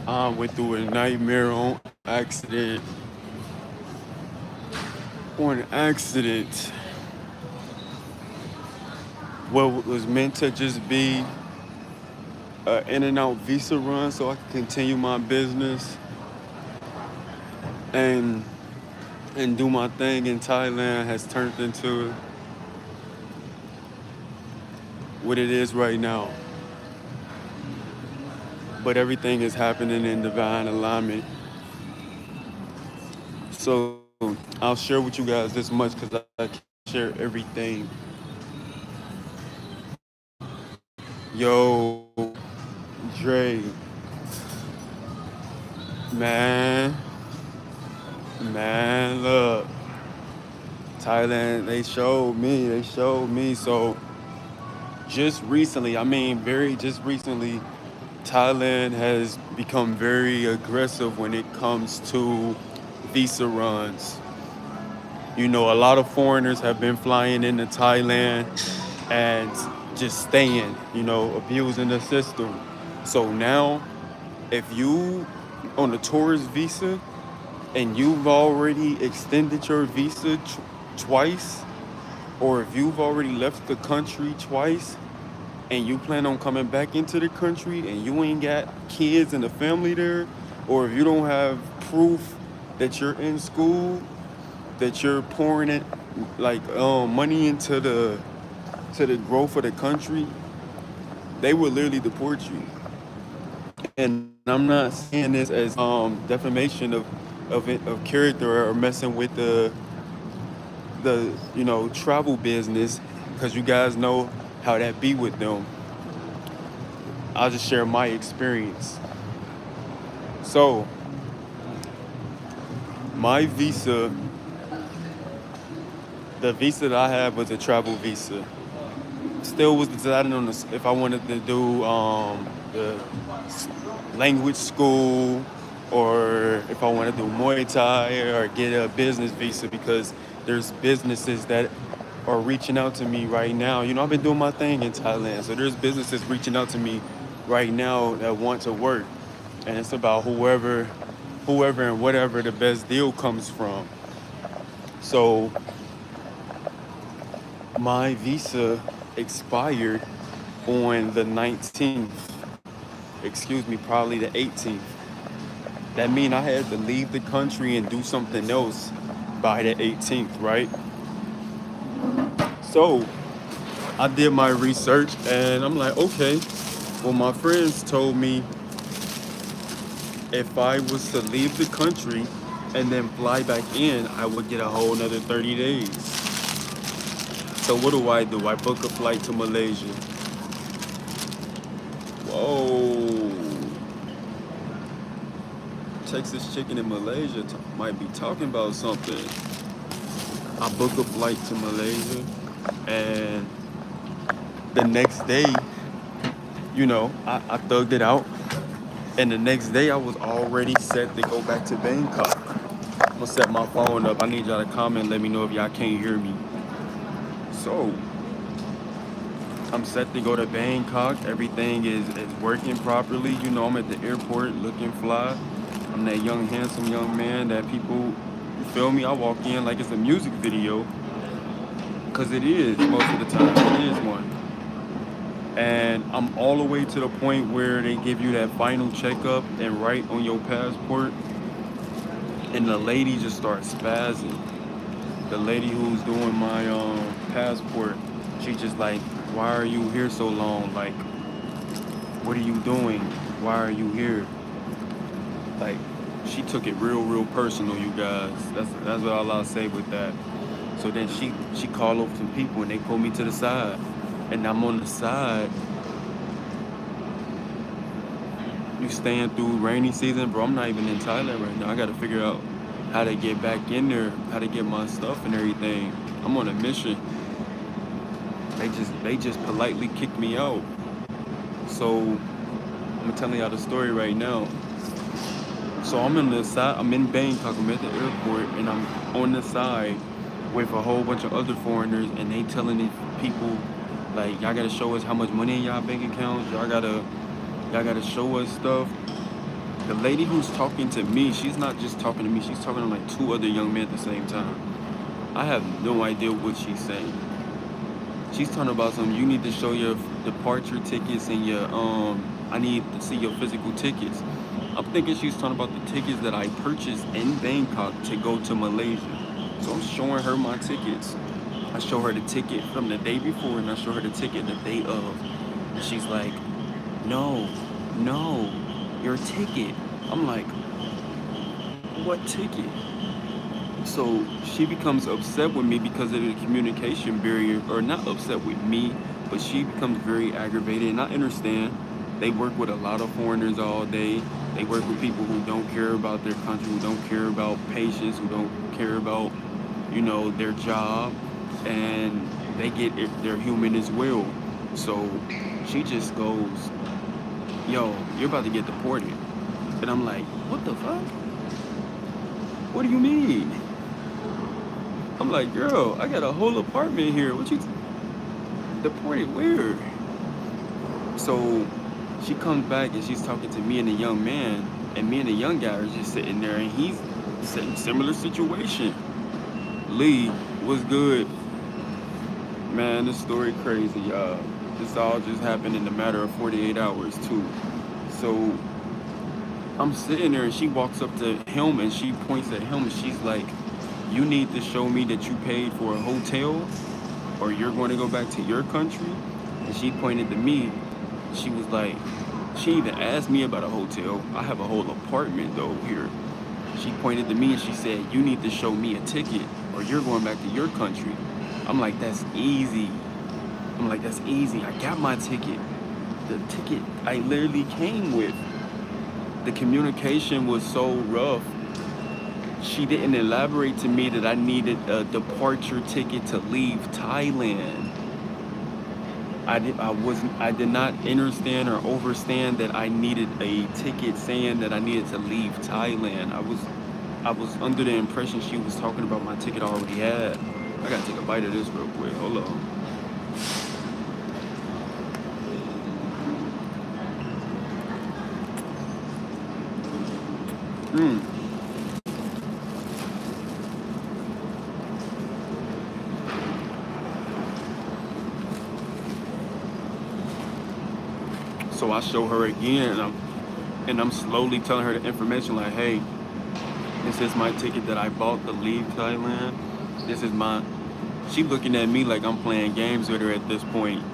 I went through a nightmare on accident. What was meant to just be an in and out visa run so I could continue my business and do my thing in Thailand has turned into what it is right now. But everything is happening in divine alignment. So I'll share with you guys this much because I can't share everything. Yo, Dre, man, look, Thailand, they showed me. So just recently, I mean, very just recently, Thailand has become very aggressive when it comes to visa runs. You know, a lot of foreigners have been flying into Thailand and just staying, you know, abusing the system. So now, if you on a tourist visa and you've already extended your visa twice, or if you've already left the country twice and you plan on coming back into the country and you ain't got kids and a family there, or if you don't have proof that you're in school, that you're pouring it like money into the growth of the country, they will literally deport you. And I'm not saying this as defamation of character or messing with the travel business, because you guys know how that be with them. I'll just share my experience. So my visa, the visa that I had was a travel visa. Still was deciding on this, if I wanted to do the language school, or if I want to do Muay Thai or get a business visa, because there's businesses that are reaching out to me right now. You know, I've been doing my thing in Thailand, so there's businesses reaching out to me right now that want to work, and it's about whoever and whatever the best deal comes from. So my visa expired on the 19th. Excuse me, probably the 18th. That means I had to leave the country and do something else by the 18th, right? So I did my research and I'm like, okay, well, my friends told me if I was to leave the country and then fly back in, I would get a whole another 30 days. So what do? I book a flight to Malaysia. Whoa. Texas chicken in Malaysia might be talking about something. I book a flight to Malaysia, and the next day, I thugged it out. And the next day, I was already set to go back to Bangkok. I'm gonna set my phone up. I need y'all to comment, let me know if y'all can't hear me. So, I'm set to go to Bangkok. Everything is working properly. You know, I'm at the airport looking fly. I'm that young, handsome young man that people, you feel me? I walk in like it's a music video, because it is most of the time. It is one. And I'm all the way to the point where they give you that final checkup and write on your passport, and the lady just starts spazzing. The lady who's doing my passport, she just like, why are you here so long? Like, what are you doing? Why are you here? Like, she took it real personal, you guys. That's what I'll say with that. So then she called over some people and they pulled me to the side, and I'm on the side. You staying through rainy season, bro? I'm not even in Thailand right now. I got to figure out how to get back in there, how to get my stuff and everything. I'm on a mission. They just politely kicked me out. So I'm telling y'all the story right now. So I'm in the side. I'm in Bangkok. I'm at the airport, and I'm on the side with a whole bunch of other foreigners, and they telling these people like, y'all gotta show us how much money in y'all bank accounts. Y'all gotta show us stuff. The lady who's talking to me, she's not just talking to me, she's talking to like two other young men at the same time. I have no idea what she's saying. She's talking about something, you need to show your departure tickets and your, I need to see your physical tickets. I'm thinking she's talking about the tickets that I purchased in Bangkok to go to Malaysia. So I'm showing her my tickets. I show her the ticket from the day before and I show her the ticket the day of. And she's like, no, your ticket. I'm like, what ticket? So she becomes upset with me because of the communication barrier, or not upset with me, but she becomes very aggravated. And I understand, they work with a lot of foreigners all day. They work with people who don't care about their country, who don't care about patience, who don't care about, their job, and they're human as well. So she just goes, yo, you're about to get deported. And I'm like, what the fuck? What do you mean? I'm like, girl, I got a whole apartment here. What you deported where? So she comes back and she's talking to me and the young man, and me and the young guy are just sitting there, and he's in similar situation. Lee, what's good? Man, this story crazy, y'all. This all just happened in a matter of 48 hours too. So I'm sitting there and she walks up to him and she points at him and she's like, you need to show me that you paid for a hotel or you're going to go back to your country. And she pointed to me. She was like, she even asked me about a hotel. I have a whole apartment though here. She pointed to me and she said, you need to show me a ticket or you're going back to your country. I'm like, that's easy. I got my ticket. The ticket I literally came with. The communication was so rough. She didn't elaborate to me that I needed a departure ticket to leave Thailand. I did not understand or overstand that I needed a ticket saying that I needed to leave Thailand. I was under the impression she was talking about my ticket I already had. I gotta take a bite of this real quick. Hold on. So I show her again, and I'm slowly telling her the information like, hey, this is my ticket that I bought to leave Thailand. This is my, she looking at me like I'm playing games with her at this point.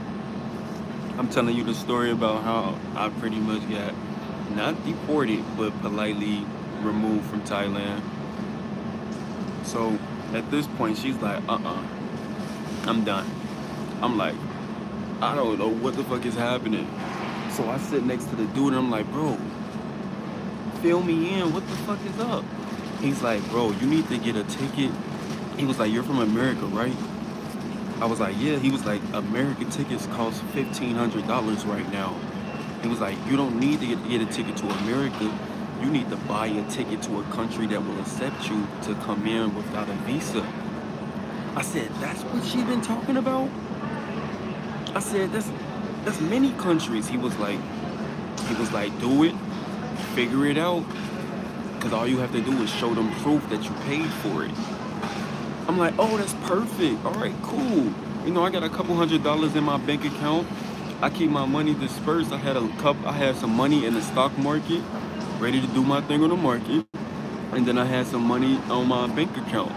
I'm telling you the story about how I pretty much got not deported, but politely removed from Thailand. So at this point, she's like, I'm done. I'm like, I don't know what the fuck is happening. So I sit next to the dude and I'm like, bro, fill me in, what the fuck is up? He's like, bro, you need to get a ticket. He was like, you're from America, right? I was like, yeah. He was like, American tickets cost $1,500 right now. He was like, you don't need to get a ticket to America. You need to buy a ticket to a country that will accept you to come in without a visa. I said, that's what she been talking about? I said, that's many countries. He was like, do it, figure it out. Because all you have to do is show them proof that you paid for it. I'm like, oh, that's perfect. All right, cool. I got a couple $100s in my bank account. I keep my money dispersed. I had some money in the stock market, ready to do my thing on the market. And then I had some money on my bank account.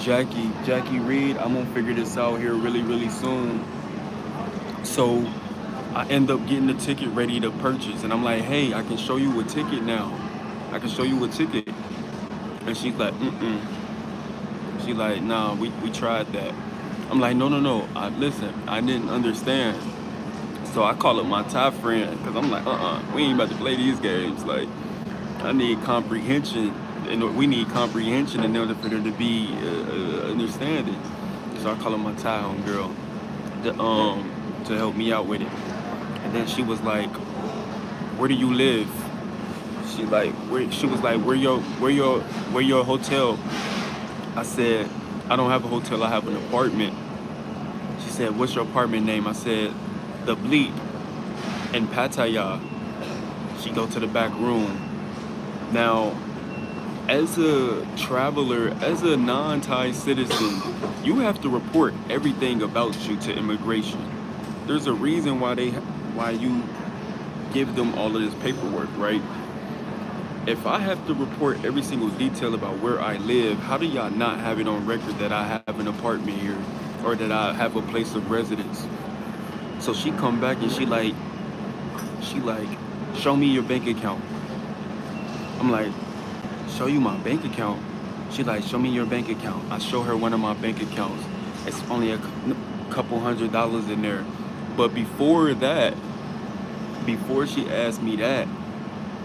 Jackie Reed, I'm gonna figure this out here really, really soon. So I end up getting the ticket ready to purchase. And I'm like, hey, I can show you a ticket now. I can show you a ticket. And she's like, She's like, nah, we tried that. I'm like, no. Listen, I didn't understand. So I call up my Thai friend, because I'm like, we ain't about to play these games. Like, I need comprehension. And we need comprehension in order for there to be understanding. So I call up my Thai homegirl to help me out with it. And then she was like, where do you live? She was like, where your hotel? I said, I don't have a hotel, I have an apartment. She said, what's your apartment name? I said, The Bleep. In Pattaya, she go to the back room. Now, as a traveler, as a non-Thai citizen, you have to report everything about you to immigration. There's a reason why you give them all of this paperwork, right? If I have to report every single detail about where I live, how do y'all not have it on record that I have an apartment here or that I have a place of residence? So she come back and she like, show me your bank account. I'm like, show you my bank account? She like, show me your bank account. I show her one of my bank accounts. It's only a couple $100 in there. But before that, before she asked me that,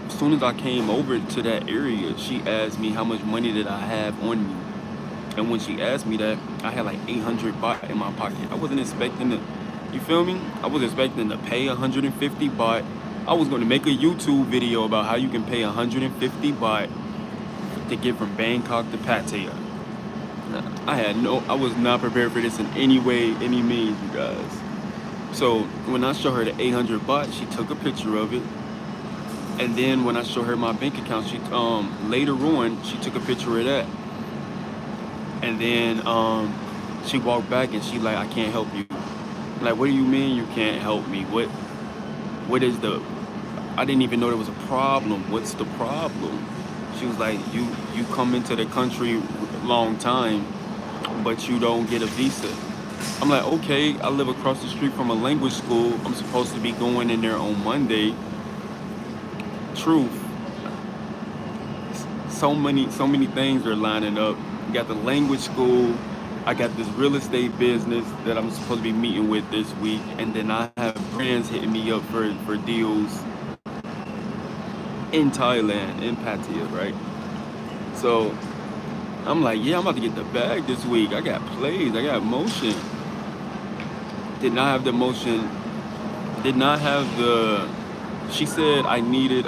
as soon as I came over to that area, she asked me how much money did I have on me. And when she asked me that, I had like 800 baht in my pocket. I wasn't expecting to, you feel me? I was expecting to pay 150 baht. I was going to make a YouTube video about how you can pay 150 baht to get from Bangkok to Pattaya. I was not prepared for this in any way, any means, you guys. So when I showed her the 800 baht, she took a picture of it. And then when I showed her my bank account, she later on she took a picture of that. And then she walked back and she like, I can't help you. I'm like, what do you mean you can't help me? What is the, I didn't even know there was a problem. What's the problem? She was like, you come into the country long time, but you don't get a visa. I'm like, okay, I live across the street from a language school. I'm supposed to be going in there on Monday. Truth. So many things are lining up. You got the language school. I got this real estate business that I'm supposed to be meeting with this week. And then I have brands hitting me up for deals in Thailand, in Pattaya, right? So I'm like, yeah, I'm about to get the bag this week. I got plays, I got motion. Did not have the motion, did not have the, she said I needed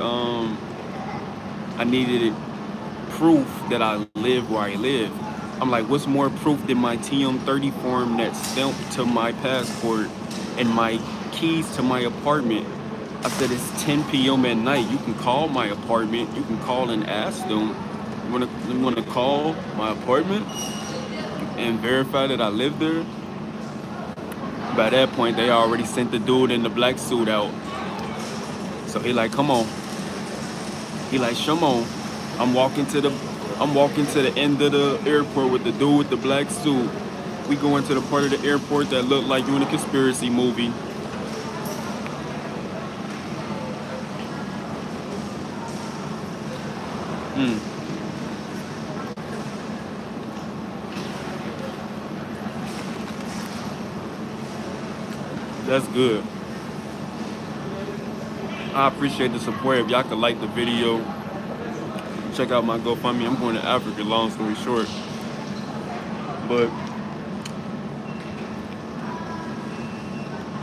proof that I live where I live. I'm like, what's more proof than my TM30 form that's stamped to my passport and my keys to my apartment? I said, it's 10 p.m. at night. You can call my apartment. You can call and ask them, you wanna call my apartment and verify that I live there? By that point, they already sent the dude in the black suit out. So he like, come on. He like, come on. I'm walking to the end of the airport with the dude with the black suit. We go into the part of the airport that looked like you in a conspiracy movie. That's good. I appreciate the support. If y'all could like the video, check out my GoFundMe. I'm going to Africa, long story short. But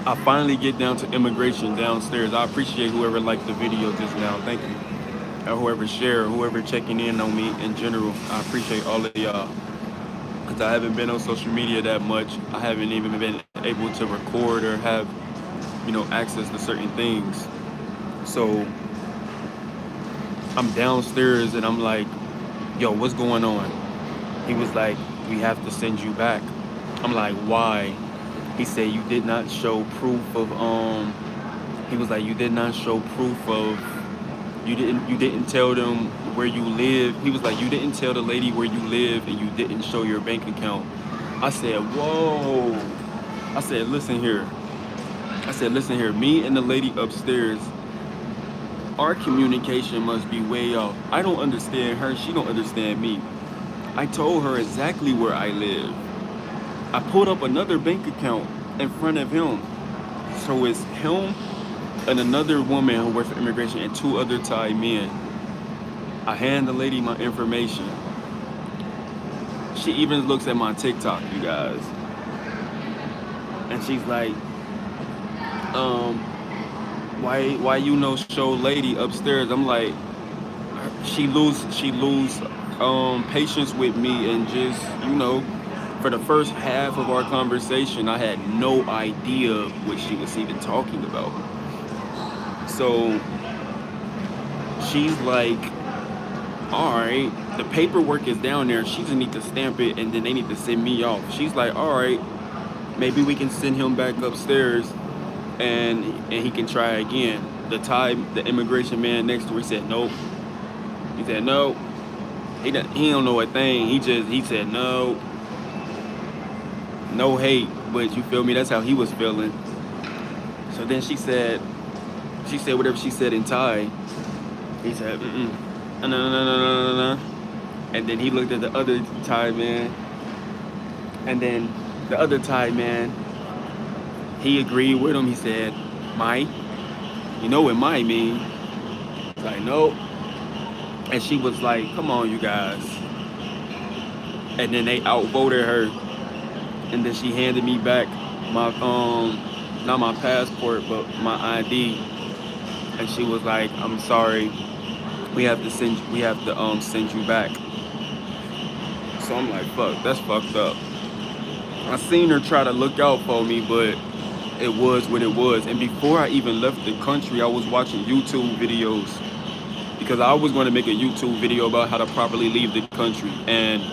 I finally get down to immigration downstairs. I appreciate whoever liked the video just now. Thank you. And whoever shared, whoever checking in on me in general. I appreciate all of y'all. Because I haven't been on social media that much. I haven't even been able to record or have, access to certain things. So I'm downstairs and I'm like, yo, what's going on? He was like, we have to send you back. I'm like, why? He said, you did not show proof of, he was like, you did not show proof of, you didn't tell them where you live. He was like, you didn't tell the lady where you live and you didn't show your bank account. I said, whoa. I said, listen here. Me and the lady upstairs, our communication must be way off. I don't understand her. She don't understand me. I told her exactly where I live. I pulled up another bank account in front of him. So it's him and another woman who works for immigration and 2 other Thai men. I hand the lady my information. She even looks at my TikTok, you guys. And she's like, why show lady upstairs? I'm like, she lose patience with me, and just, for the first half of our conversation, I had no idea what she was even talking about. So she's like, all right, the paperwork is down there. She just need to stamp it, and then they need to send me off. She's like, all right, maybe we can send him back upstairs, and he can try again. The immigration man next to her, he said nope. He said no. He don't know a thing. He said no. No hate, but you feel me? That's how he was feeling. So then she said whatever she said in Thai. He said, no, no, no, no, no, no, no. And then he looked at the other Thai man. And then the other Thai man, he agreed with him. He said, Mai. You know what Mai mean? He's like, nope. And she was like, come on, you guys. And then they outvoted her. And then she handed me back my, not my passport, but my ID. And she was like, I'm sorry. We have to send you back. So I'm like, fuck, that's fucked up. I seen her try to look out for me, but it was what it was. And before I even left the country, I was watching YouTube videos because I was going to make a YouTube video about how to properly leave the country. And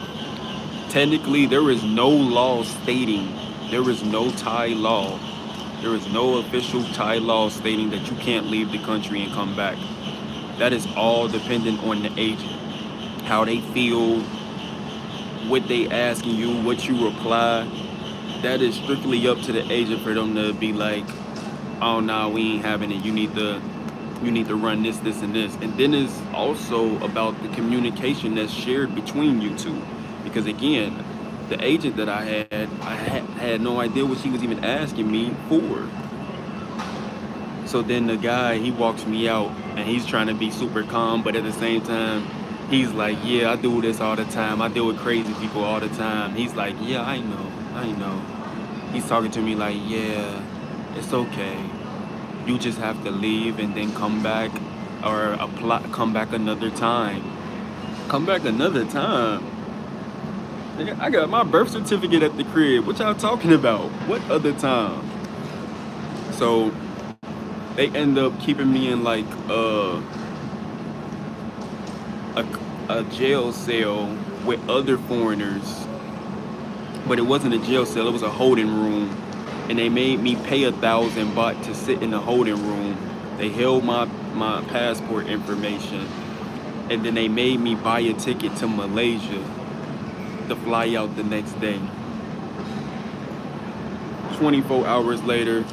technically, there is no law stating, there is no Thai law. There is no official Thai law stating that you can't leave the country and come back. That is all dependent on the agent, how they feel, what they asking you, what you reply. That is strictly up to the agent for them to be like, oh no, we ain't having it. You need to run this, this, and this. And then it's also about the communication that's shared between you two. Because again, the agent that I had no idea what she was even asking me for. So then the guy, he walks me out and he's trying to be super calm, but at the same time, he's like, yeah, I do this all the time. I deal with crazy people all the time. He's like, yeah, I know. He's talking to me like, yeah, it's okay. You just have to leave and then come back or come back another time. Come back another time? I got my birth certificate at the crib. What y'all talking about? What other time? So they end up keeping me in like a jail cell with other foreigners, but it wasn't a jail cell, it was a holding room, and they made me pay 1,000 baht to sit in the holding room. They held my passport information, and then they made me buy a ticket to Malaysia to fly out the next day. 24 hours later,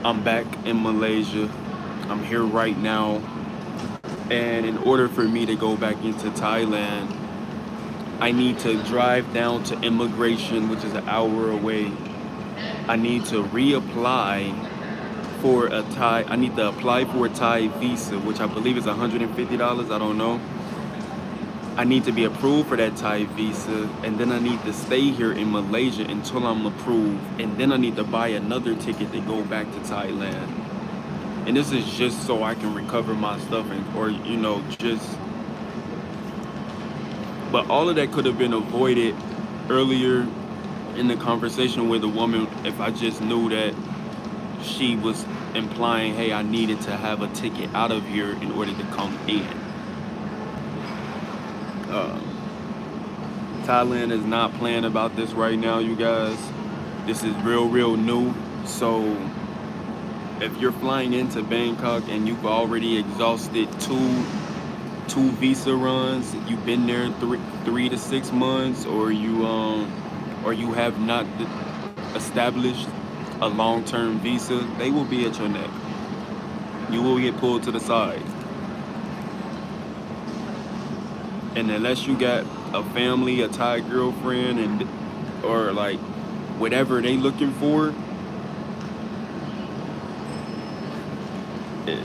I'm back in Malaysia. I'm here right now. And in order for me to go back into Thailand, I need to drive down to immigration, which is an hour away. I need to reapply for a Thai, I need to apply for a Thai visa, which I believe is $150, I don't know. I need to be approved for that Thai visa, and then I need to stay here in Malaysia until I'm approved, and then I need to buy another ticket to go back to Thailand. And this is just so I can recover my stuff, or you know, just. But all of that could have been avoided earlier in the conversation with the woman if I just knew that she was implying, hey, I needed to have a ticket out of here in order to come in. Thailand is not playing about this right now, you guys. This is real new. So if you're flying into Bangkok and you've already exhausted two visa runs, you've been there 3 to 6 months, or you have not established a long-term visa, they will be at your neck. You will get pulled to the side. And unless you got a family, a Thai girlfriend, and or like whatever they looking for,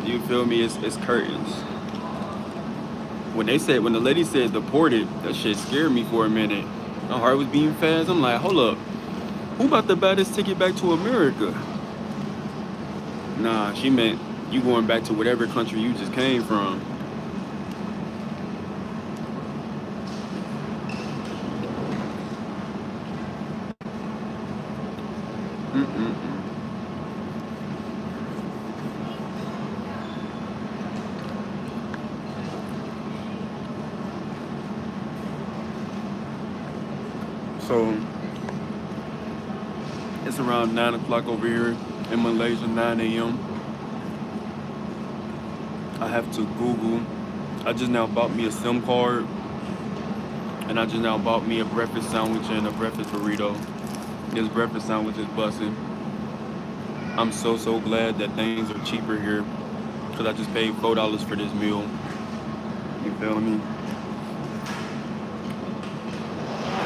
you feel me? It's curtains. When the lady said deported, that shit scared me for a minute. My heart was beating fast. I'm like, hold up, who about to buy this ticket back to America? Nah, she meant you going back to whatever country you just came from. So it's around 9 o'clock over here in Malaysia, 9 a.m. I have to Google. I just now bought me a SIM card, and I just now bought me a breakfast sandwich and a breakfast burrito. This breakfast sandwich is busting. I'm so glad that things are cheaper here, because I just paid $4 for this meal. You feel me?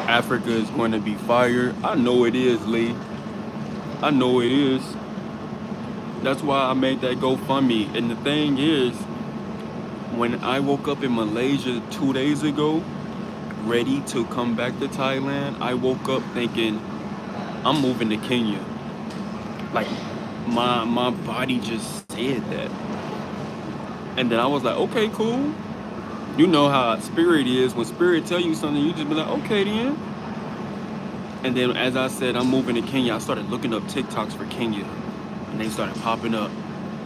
Africa is going to be fire. I know it is, Lee. I know it is. That's why I made that GoFundMe. And the thing is, when I woke up in Malaysia 2 days ago, ready to come back to Thailand, I woke up thinking, I'm moving to Kenya. Like, my body just said that. And then I was like, okay, cool. You know how spirit is. When spirit tell you something, you just be like, okay then. And then as I said, I'm moving to Kenya, I started looking up TikToks for Kenya. And they started popping up.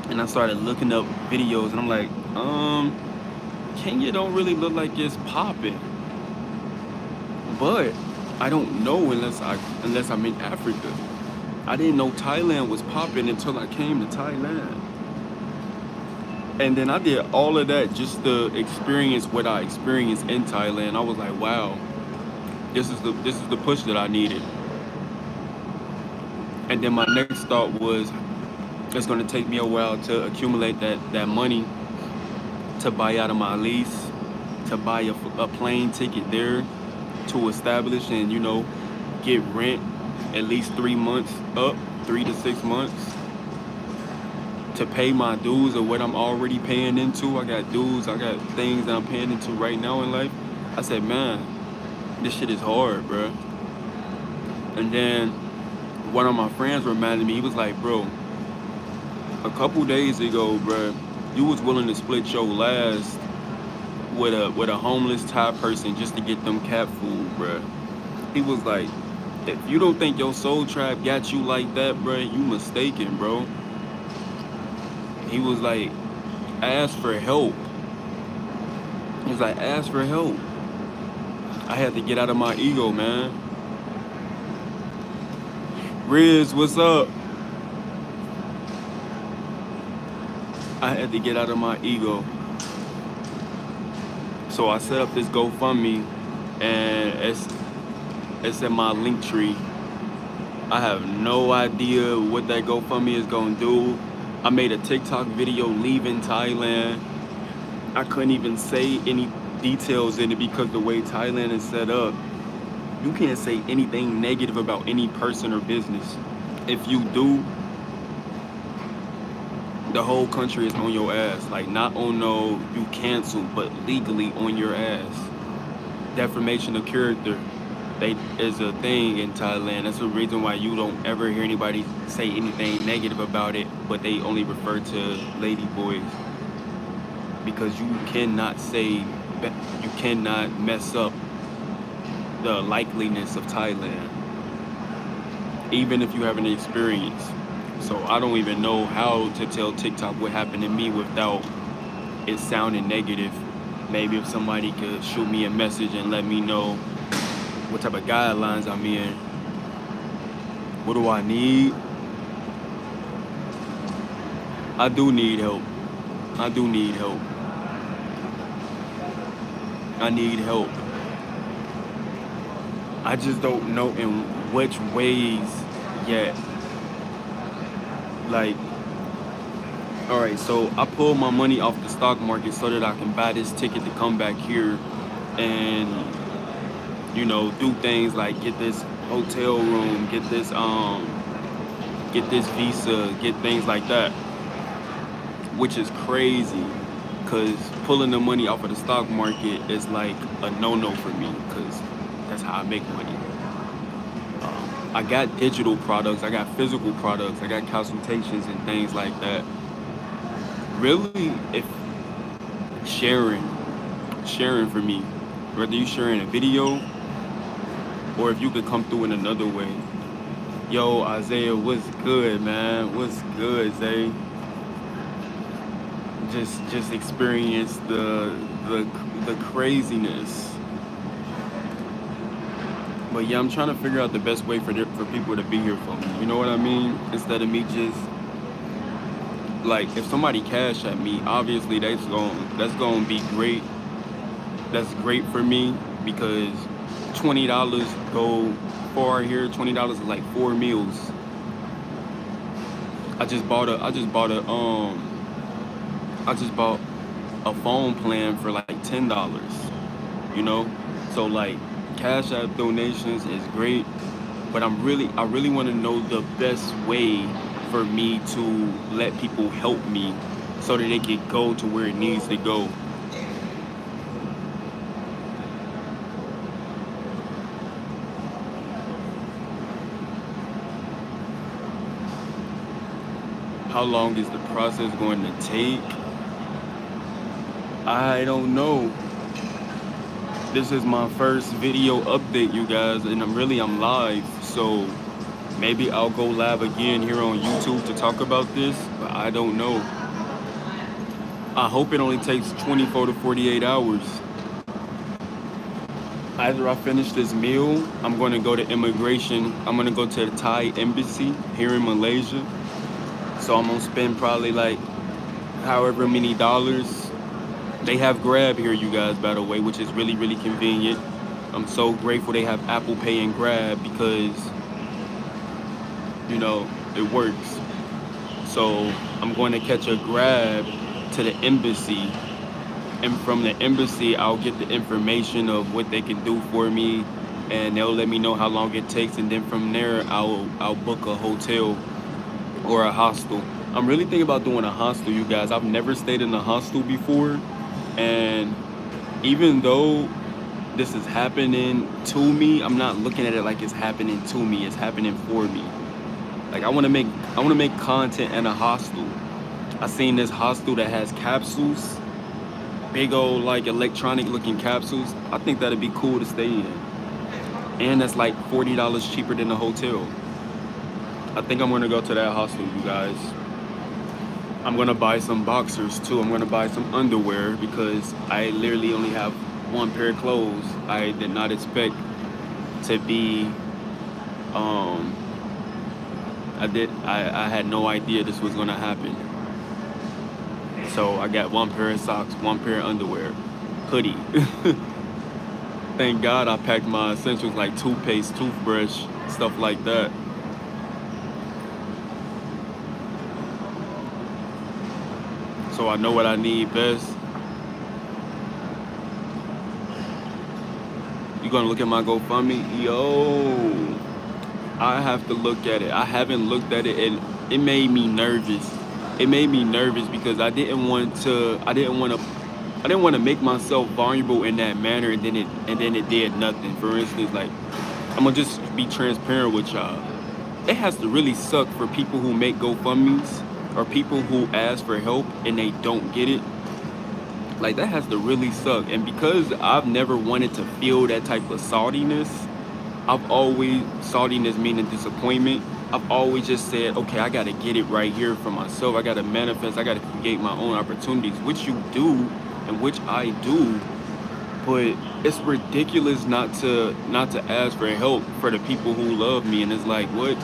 And I started looking up videos, and I'm like, Kenya don't really look like it's popping. But I don't know unless I'm in Africa. I didn't know Thailand was popping until I came to Thailand. And then I did all of that just to experience what I experienced in Thailand. I was like, wow, this is the push that I needed. And then my next thought was, it's gonna take me a while to accumulate that money to buy out of my lease, to buy a plane ticket there, to establish and, you know, get rent at least 3 months up, 3 to 6 months, to pay my dues of what I'm already paying into. I got dues, I got things that I'm paying into right now in life. I said, man, this shit is hard, bro. And then one of my friends reminded me, he was like, bro, a couple days ago, bro, you was willing to split your last with a homeless Thai person just to get them cat food, bro. He was like, if you don't think your soul tribe got you like that, bro, you mistaken, bro. He was like, ask for help. He was like, ask for help. I had to get out of my ego, man. Riz, what's up? I had to get out of my ego. So I set up this GoFundMe, and it's in my link tree. I have no idea what that GoFundMe is gonna do. I made a TikTok video leaving Thailand. I couldn't even say any details in it because the way Thailand is set up, you can't say anything negative about any person or business. If you do, the whole country is on your ass. Like, not on no you cancel, but legally on your ass. Defamation of character is a thing in Thailand. That's the reason why you don't ever hear anybody say anything negative about it, but they only refer to ladyboys. Because you cannot mess up the likeliness of Thailand, even if you have an experience. So I don't even know how to tell TikTok what happened to me without it sounding negative. Maybe if somebody could shoot me a message and let me know what type of guidelines I'm in. What do I need? I do need help. I do need help. I need help. I just don't know in which ways yet. Like, all right, so I pulled my money off the stock market so that I can buy this ticket to come back here and, you know, do things like get this hotel room, get this visa, get things like that, which is crazy, because pulling the money off of the stock market is like a no-no for me, because that's how I make money. I got digital products, I got physical products, I got consultations and things like that. Really, if sharing for me, whether you sharing a video or if you could come through in another way. Yo, Isaiah, what's good, man? What's good, Zay? Just experience the craziness But yeah, I'm trying to figure out the best way for people to be here for me. You know what I mean? Instead of me just like if somebody cash at me, obviously that's gonna be great. That's great for me because $20 go far here. $20 is like 4 meals. I just bought a phone plan for like $10. You know, so like Cash App donations is great, but I really want to know the best way for me to let people help me so that they can go to where it needs to go. How long is the process going to take? I don't know. This is my first video update, you guys, and I'm live, so maybe I'll go live again here on YouTube to talk about this, but I don't know. I hope it only takes 24 to 48 hours. After I finish this meal, I'm going to go to immigration. I'm going to go to the Thai embassy here in Malaysia. So I'm going to spend probably like however many dollars. They have Grab here, you guys, by the way, which is really, really convenient. I'm so grateful they have Apple Pay and Grab because, you know, it works. So I'm going to catch a Grab to the embassy. And from the embassy, I'll get the information of what they can do for me. And they'll let me know how long it takes. And then from there, I'll book a hotel or a hostel. I'm really thinking about doing a hostel, you guys. I've never stayed in a hostel before. And even though this is happening to me, I'm not looking at it like it's happening to me. It's happening for me. Like I want to make content in a hostel. I seen this hostel that has capsules, big old like electronic looking capsules. I think that'd be cool to stay in. And that's like $40 cheaper than a hotel. I think I'm gonna go to that hostel, you guys. I'm gonna buy some boxers too. I'm gonna buy some underwear because I literally only have one pair of clothes. I did not expect to be, I had no idea this was gonna happen. So I got one pair of socks, one pair of underwear, hoodie. Thank God I packed my essentials like toothpaste, toothbrush, stuff like that. So I know what I need best. You gonna look at my GoFundMe? Yo, I have to look at it. I haven't looked at it and it made me nervous. It made me nervous because I didn't want to make myself vulnerable in that manner and then it did nothing. For instance, like I'm gonna just be transparent with y'all. It has to really suck for people who make GoFundMes or people who ask for help and they don't get it. Like that has to really suck. And because I've never wanted to feel that type of saltiness, saltiness meaning disappointment, I've always just said, okay, I gotta get it right here for myself. I gotta manifest, I gotta create my own opportunities, which you do and which I do. But it's ridiculous not to ask for help for the people who love me. And it's like, what?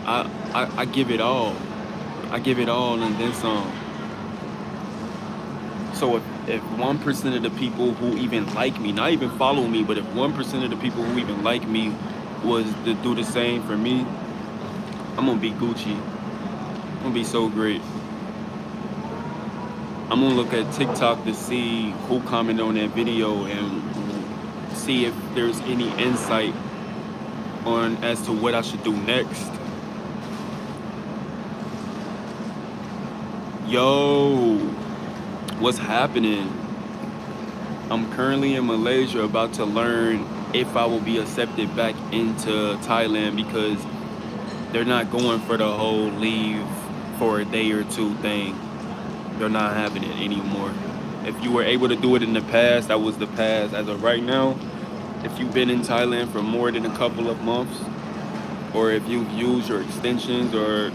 I give it all. I give it all and then some. So if 1% of the people who even like me, not even follow me, but if 1% of the people who even like me was to do the same for me, I'm gonna be Gucci. I'm gonna be so great. I'm gonna look at TikTok to see who commented on that video and see if there's any insight on as to what I should do next. Yo, what's happening? I'm currently in Malaysia about to learn if I will be accepted back into Thailand because they're not going for the whole leave for a day or two thing. They're not having it anymore. If you were able to do it in the past, that was the past. As of right now, if you've been in Thailand for more than a couple of months, or if you've used your extensions, or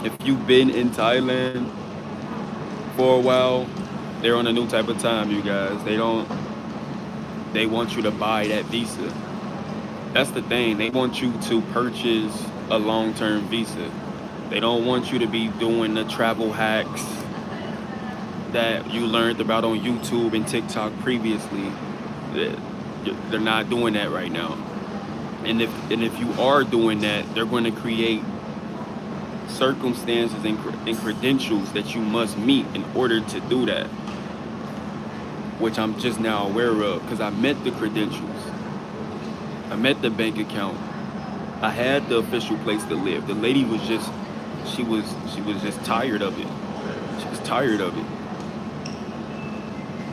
if you've been in Thailand for a while, they're on a new type of time, you guys. They don't they want you to buy that visa. That's the thing. They want you to purchase a long-term visa. They don't want you to be doing the travel hacks that you learned about on YouTube and TikTok previously. They're not doing that right now. And if you are doing that, they're going to create circumstances and credentials that you must meet in order to do that, which I'm just now aware of because I met the credentials. I met the bank account. I had the official place to live. The lady was just, she was just tired of it. She was tired of it.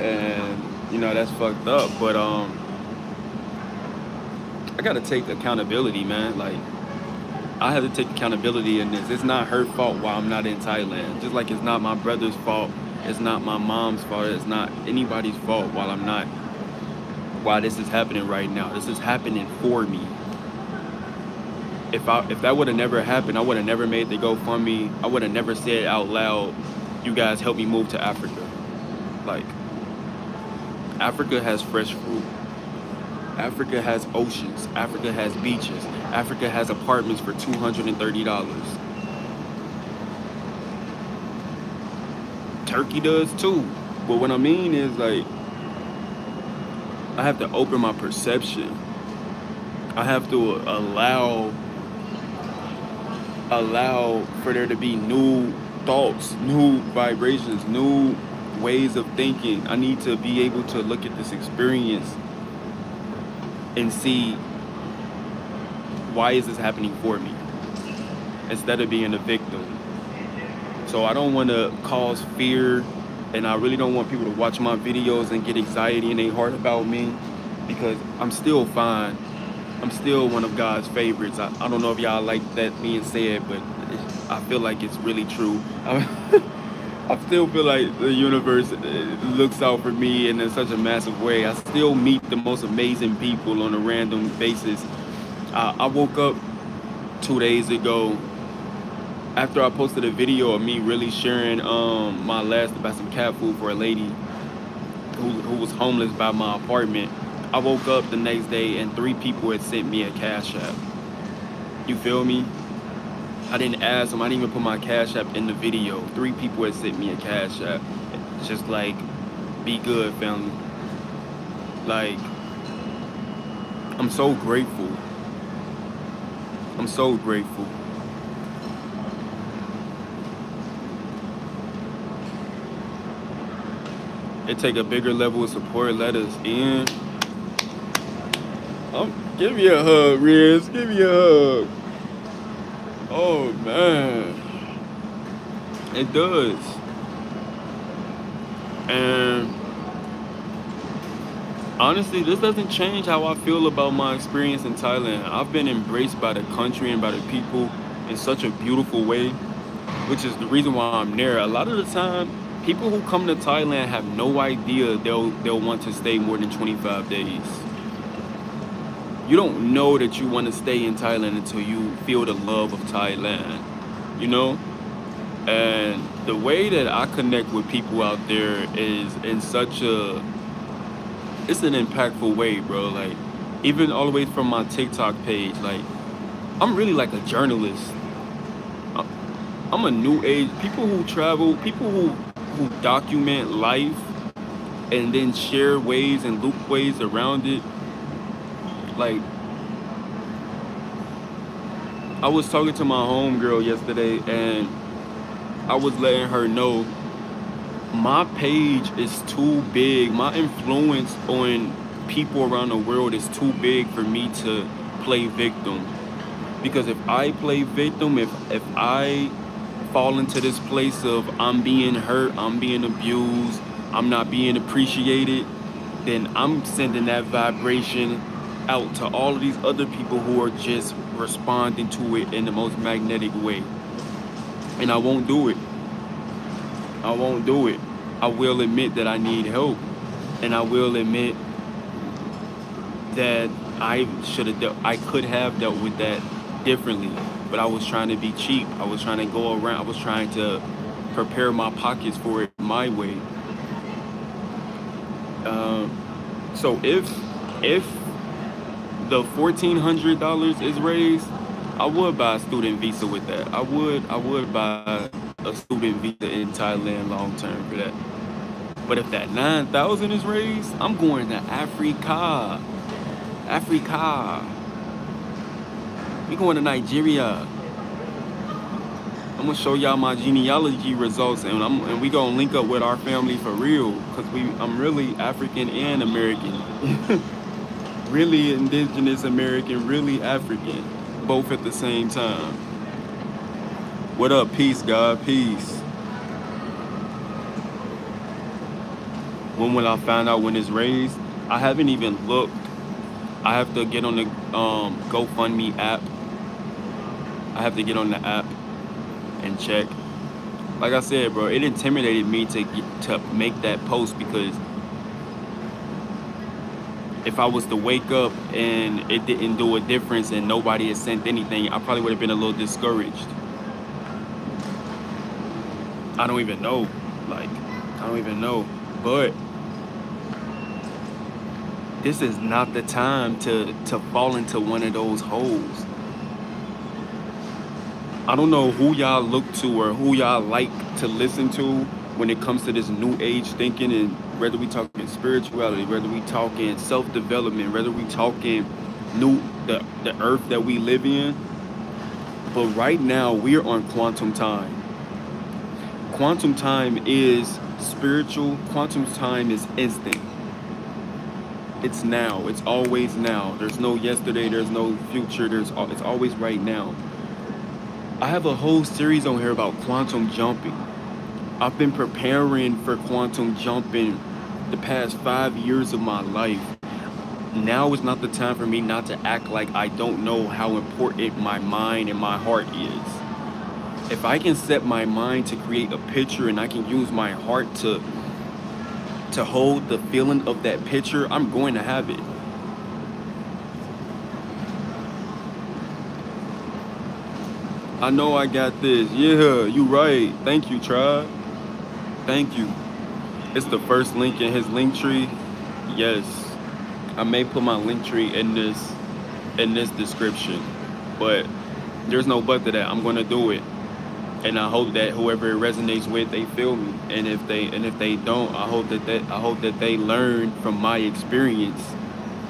And, you know, that's fucked up. But I gotta take accountability, man. Like, I have to take accountability in this. It's not her fault why I'm not in Thailand. Just like it's not my brother's fault. It's not my mom's fault. It's not anybody's fault while I'm not, why this is happening right now. This is happening for me. If that would have never happened, I would have never made the GoFundMe. I would have never said out loud, you guys help me move to Africa. Like, Africa has fresh fruit. Africa has oceans. Africa has beaches. Africa has apartments for $230. Turkey does too. But what I mean is, like, I have to open my perception. I have to allow for there to be new thoughts, new vibrations, new ways of thinking. I need to be able to look at this experience and see, why is this happening for me, instead of being a victim. So I don't want to cause fear, and I really don't want people to watch my videos and get anxiety in their heart about me, because I'm still fine. I'm still one of God's favorites. I don't know if y'all like that being said, but I feel like it's really true. I still feel like the universe looks out for me in such a massive way. I still meet the most amazing people on a random basis. I woke up 2 days ago after I posted a video of me really sharing my last about some cat food for a lady who was homeless by my apartment. I woke up the next day and 3 people had sent me a Cash App. You feel me? I didn't ask them. I didn't even put my Cash App in the video. 3 people had sent me a Cash App. It's just like, be good, family. Like, I'm so grateful. I'm so grateful. It take a bigger level of support. Let us in. Give me a hug, Riz. Give me a hug. Oh, man. It does. And honestly, this doesn't change how I feel about my experience in Thailand. I've been embraced by the country and by the people in such a beautiful way, which is the reason why I'm there. A lot of the time, people who come to Thailand have no idea they'll want to stay more than 25 days. You don't know that you want to stay in Thailand until you feel the love of Thailand, you know? And the way that I connect with people out there is in such a, it's an impactful way, bro. Like, even all the way from my TikTok page, like, I'm really like a journalist. I'm a new age, people who travel, people who document life and then share ways and loop ways around it. Like, I was talking to my homegirl yesterday and I was letting her know my page is too big. My influence on people around the world is too big for me to play victim. Because if I play victim, if I fall into this place of I'm being hurt, I'm being abused, I'm not being appreciated, then I'm sending that vibration out to all of these other people who are just responding to it in the most magnetic way. And I won't do it. I won't do it. I will admit that I need help. And I will admit that I could have dealt with that differently. But I was trying to be cheap. I was trying to go around. I was trying to prepare my pockets for it my way. So if If the $1,400 is raised, I would buy a student visa with that. I would buy a student visa in Thailand long term for that. But if that 9,000 is raised, I'm going to Africa. Africa. We going to Nigeria. I'm gonna show y'all my genealogy results, and we gonna link up with our family for real, cause I'm really African and American, really indigenous American, really African, both at the same time. What up, peace, God, peace. When will I find out when it's raised? I haven't even looked. I have to get on the GoFundMe app. I have to get on the app and check. Like I said, bro, it intimidated me to make that post, because if I was to wake up and it didn't do a difference and nobody had sent anything, I probably would have been a little discouraged. I don't even know. But this is not the time to fall into one of those holes. I don't know who y'all look to or who y'all like to listen to when it comes to this new age thinking, and whether we talking spirituality, whether we talking self-development, whether we talking the earth that we live in. But right now we're on quantum time. Quantum time is spiritual. Quantum time is instant. It's now. It's always now. There's no yesterday. There's no future. It's always right now. I have a whole series on here about quantum jumping. I've been preparing for quantum jumping the past 5 years of my life. Now is not the time for me not to act like I don't know how important my mind and my heart is. If I can set my mind to create a picture and I can use my heart to hold the feeling of that picture, I'm going to have it. I know I got this. Yeah, you right. Thank you, tribe. Thank you. It's the first link in his link tree. Yes. I may put my link tree in this description. But there's no but to that. I'm gonna do it. And I hope that whoever it resonates with, they feel me. And if they don't, I hope that they learn from my experience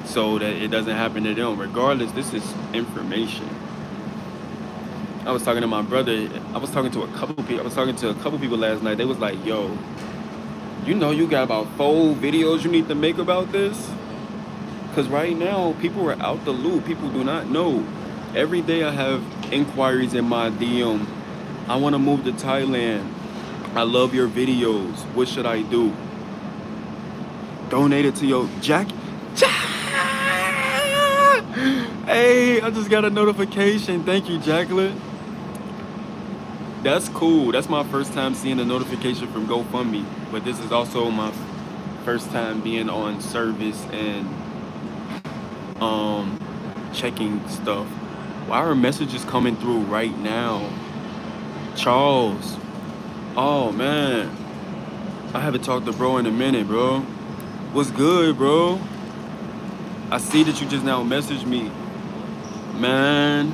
so that it doesn't happen to them. Regardless, this is information. I was talking to my brother. I was talking to a couple people last night. They was like, yo, you know you got about 4 videos you need to make about this? Because right now, people are out the loop. People do not know. Every day I have inquiries in my DM. I want to move to Thailand. I love your videos. What should I do? Donate it to your Jack. Hey, I just got a notification. Thank you, Jacqueline. That's cool. That's my first time seeing a notification from GoFundMe. But this is also my first time being on service and checking stuff. Why are messages coming through right now? Charles. Oh man. I haven't talked to bro in a minute, bro. What's good, bro? I see that you just now messaged me. Man.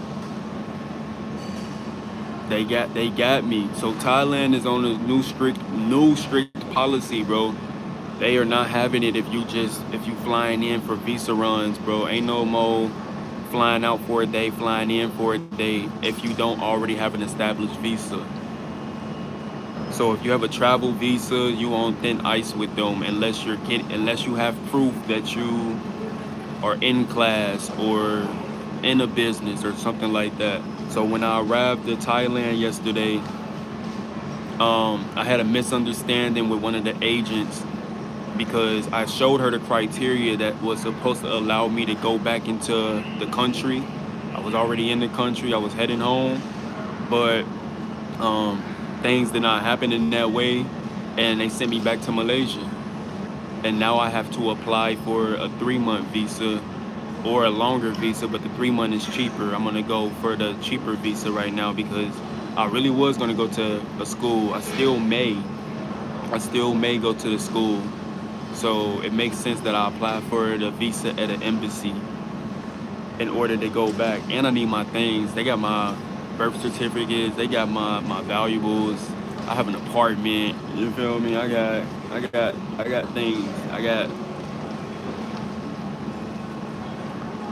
They got me. So Thailand is on a new strict policy, bro. They are not having it if you flying in for visa runs, bro. Ain't no more flying out for a day, flying in for a day if you don't already have an established visa. So if you have a travel visa, you on thin ice with them unless you have proof that you are in class or in a business or something like that. So when I arrived in Thailand yesterday, I had a misunderstanding with one of the agents because I showed her the criteria that was supposed to allow me to go back into the country. I was already in the country. I was heading home, but things did not happen in that way, and they sent me back to Malaysia. And now I have to apply for a 3-month visa or a longer visa, but the 3-month is cheaper. I'm gonna go for the cheaper visa right now because I really was gonna go to a school. I still may go to the school. So it makes sense that I apply for the visa at an embassy in order to go back. And I need my things. They got my birth certificates. They got my valuables. I have an apartment. You feel me? I got things.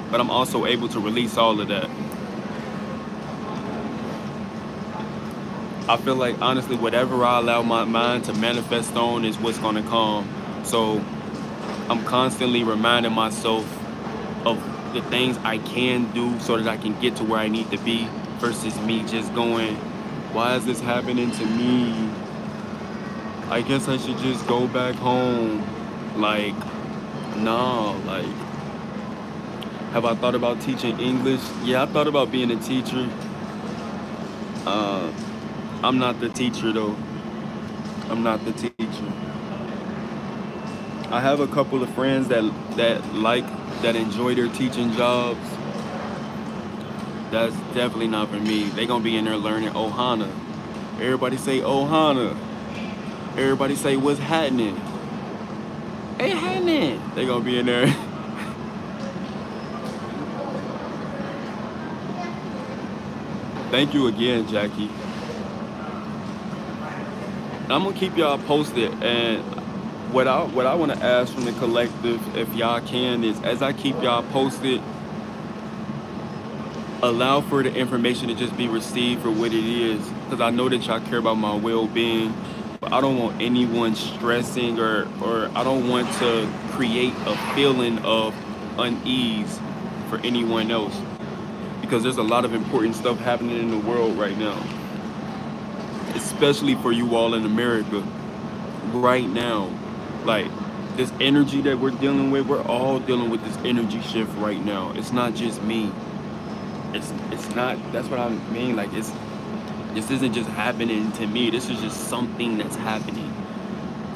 But I'm also able to release all of that. I feel like, honestly, whatever I allow my mind to manifest on is what's gonna come. So I'm constantly reminding myself of the things I can do so that I can get to where I need to be, versus me just going, why is this happening to me? I guess I should just go back home. Like, nah, like, have I thought about teaching English? Yeah, I thought about being a teacher. I'm not the teacher though. I'm not the teacher. I have a couple of friends that enjoy their teaching jobs. That's definitely not for me. They gonna be in there learning Ohana. Everybody say Ohana. Everybody say what's happening. Hey, happening. They gonna be in there. Thank you again, Jackie. I'm gonna keep y'all posted, and what I want to ask from the collective, if y'all can, is as I keep y'all posted, allow for the information to just be received for what it is, because I know that y'all care about my well-being, but I don't want anyone stressing, or I don't want to create a feeling of unease for anyone else, because there's a lot of important stuff happening in the world right now, especially for you all in America right now. Like, this energy that we're dealing with, we're all dealing with this energy shift right now. It's not just me. It's not, that's what I mean. Like, this isn't just happening to me. This is just something that's happening.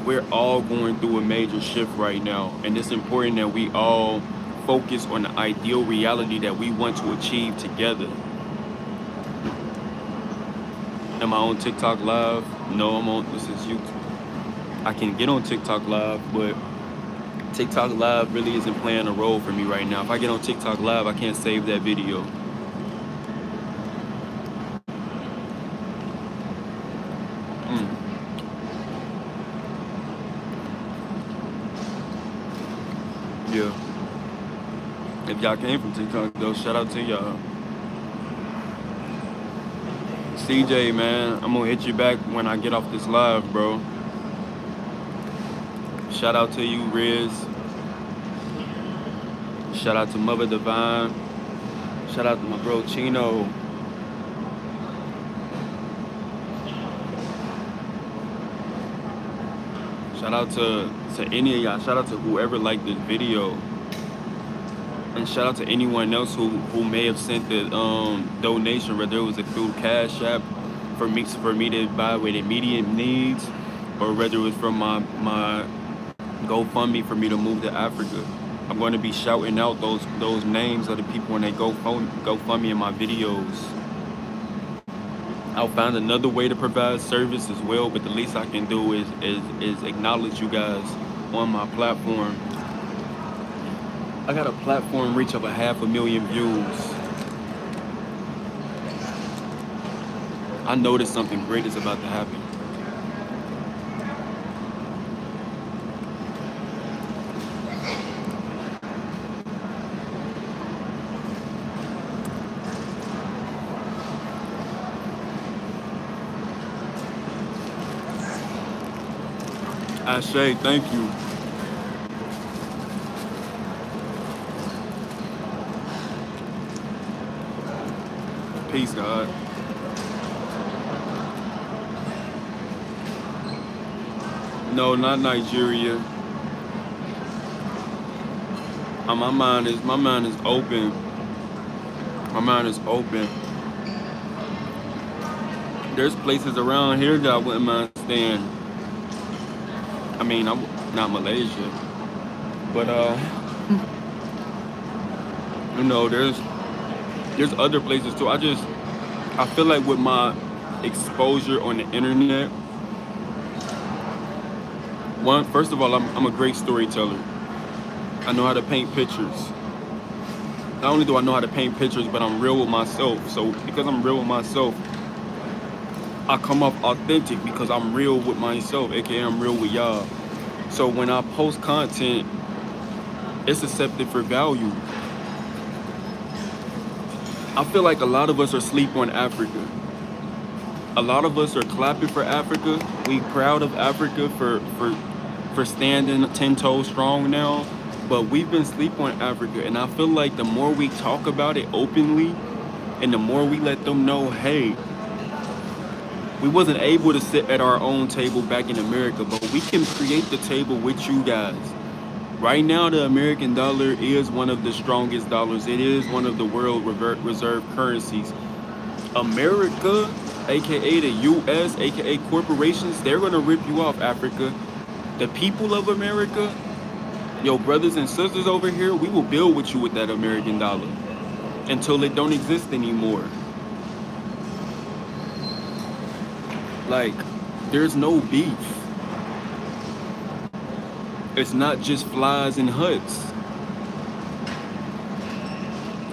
We're all going through a major shift right now. And it's important that we all focus on the ideal reality that we want to achieve together. Am I on TikTok live? No, this is YouTube. I can get on TikTok live, but TikTok live really isn't playing a role for me right now. If I get on TikTok live, I can't save that video. Yeah. If y'all came from TikTok though, shout out to y'all. CJ, man, I'm gonna hit you back when I get off this live, bro. Shout out to you, Riz. Shout out to Mother Divine. Shout out to my bro Chino. Shout out to any of y'all. Shout out to whoever liked this video. And shout out to anyone else who may have sent the donation, whether it was through Cash App for me to buy with immediate needs, or whether it was from my GoFundMe for me to move to Africa. I'm going to be shouting out those names of the people when they GoFundMe in my videos. I'll find another way to provide service as well, but the least I can do is acknowledge you guys on my platform. I got a platform reach of 500,000 views. I noticed something great is about to happen. Ashay, thank you. Peace, God. No, not Nigeria. My mind is open. My mind is open. There's places around here that I wouldn't mind staying. I mean, I'm not Malaysia, but you know, there's other places too. I feel like with my exposure on the internet, First of all, I'm a great storyteller. I know how to paint pictures. Not only do I know how to paint pictures, but I'm real with myself. So because I'm real with myself, I come off authentic because I'm real with myself, aka I'm real with y'all. So when I post content, it's accepted for value. I feel like a lot of us are asleep on Africa. A lot of us are clapping for Africa. We proud of Africa for standing 10 toes strong now. But we've been asleep on Africa, and I feel like the more we talk about it openly, and the more we let them know, hey, we wasn't able to sit at our own table back in America, but we can create the table with you guys. Right now, the American dollar is one of the strongest dollars. It is one of the world reserve currencies. America, aka the US, aka corporations, they're gonna rip you off, Africa. The people of America, your brothers and sisters over here, we will build with you with that American dollar until it don't exist anymore. Like, there's no beef. It's not just flies and huts.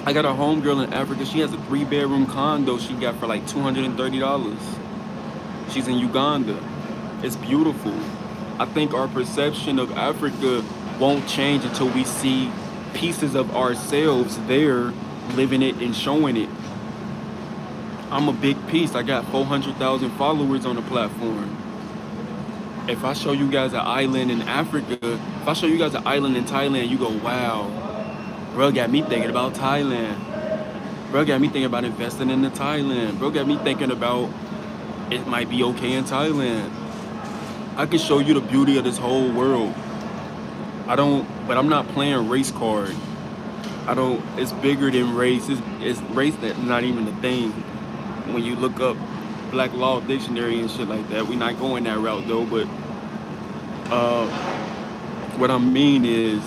I got a homegirl in Africa. She has a 3-bedroom condo she got for like $230. She's in Uganda. It's beautiful. I think our perception of Africa won't change until we see pieces of ourselves there, living it and showing it. I'm a big piece. I got 400,000 followers on the platform. If I show you guys an island in Africa, if I show you guys an island in Thailand, you go, wow, bro got me thinking about Thailand. Bro got me thinking about investing in the Thailand. Bro got me thinking about it might be okay in Thailand. I can show you the beauty of this whole world. But I'm not playing race card. It's bigger than race. It's race that's not even a thing. When you look up Black Law Dictionary and shit like that, we're not going that route though, but what I mean is,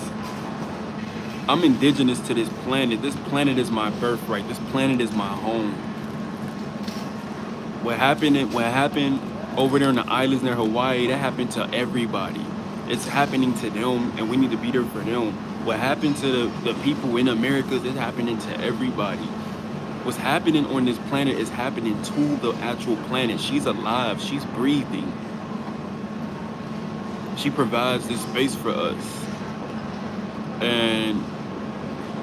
I'm indigenous to this planet. This planet is my birthright. This planet is my home. What happened over there in the islands near Hawaii, that happened to everybody. It's happening to them, and we need to be there for them. What happened to the people in America is happening to everybody. What's happening on this planet is happening to the actual planet. She's alive. She's breathing. She provides this space for us. And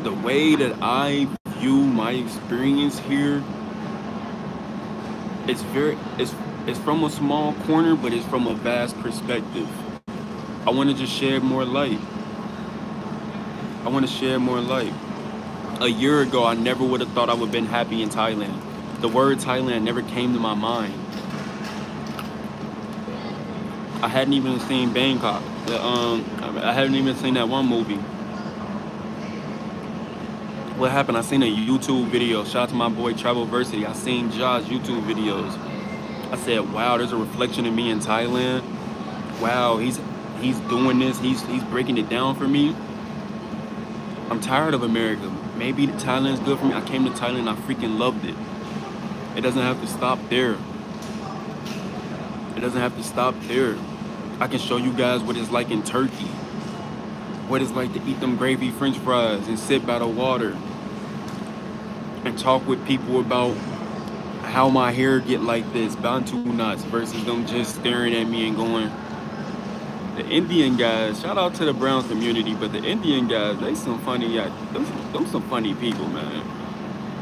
the way that I view my experience here, it's from a small corner, but it's from a vast perspective. I want to just shed more light. I want to share more light. A year ago, I never would have thought I would have been happy in Thailand. The word Thailand never came to my mind. I hadn't even seen Bangkok. I hadn't even seen that one movie. What happened? I seen a YouTube video. Shout out to my boy Travelversity. I seen Josh's YouTube videos. I said, wow, there's a reflection of me in Thailand. Wow, he's doing this. He's breaking it down for me. I'm tired of America. Maybe Thailand's good for me. I came to Thailand, I freaking loved it. It doesn't have to stop there. It doesn't have to stop there. I can show you guys what it's like in Turkey. What it's like to eat them gravy French fries and sit by the water. And talk with people about how my hair get like this, Bantu knots, versus them just staring at me and going. The Indian guys, shout out to the brown community, but the Indian guys, they some funny, them some funny people, man.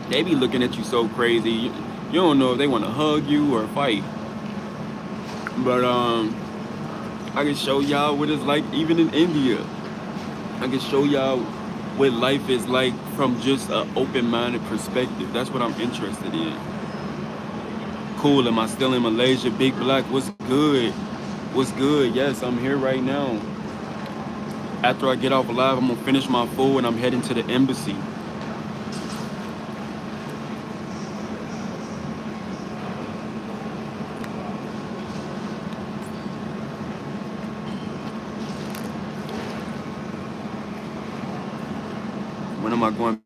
They be looking at you so crazy. You don't know if they want to hug you or fight. But I can show y'all what it's like even in India. I can show y'all what life is like from just an open-minded perspective. That's what I'm interested in. Cool, am I still in Malaysia? Big Black, what's good? What's good? Yes, I'm here right now. After I get off live, I'm gonna finish my food and I'm heading to the embassy. When am I going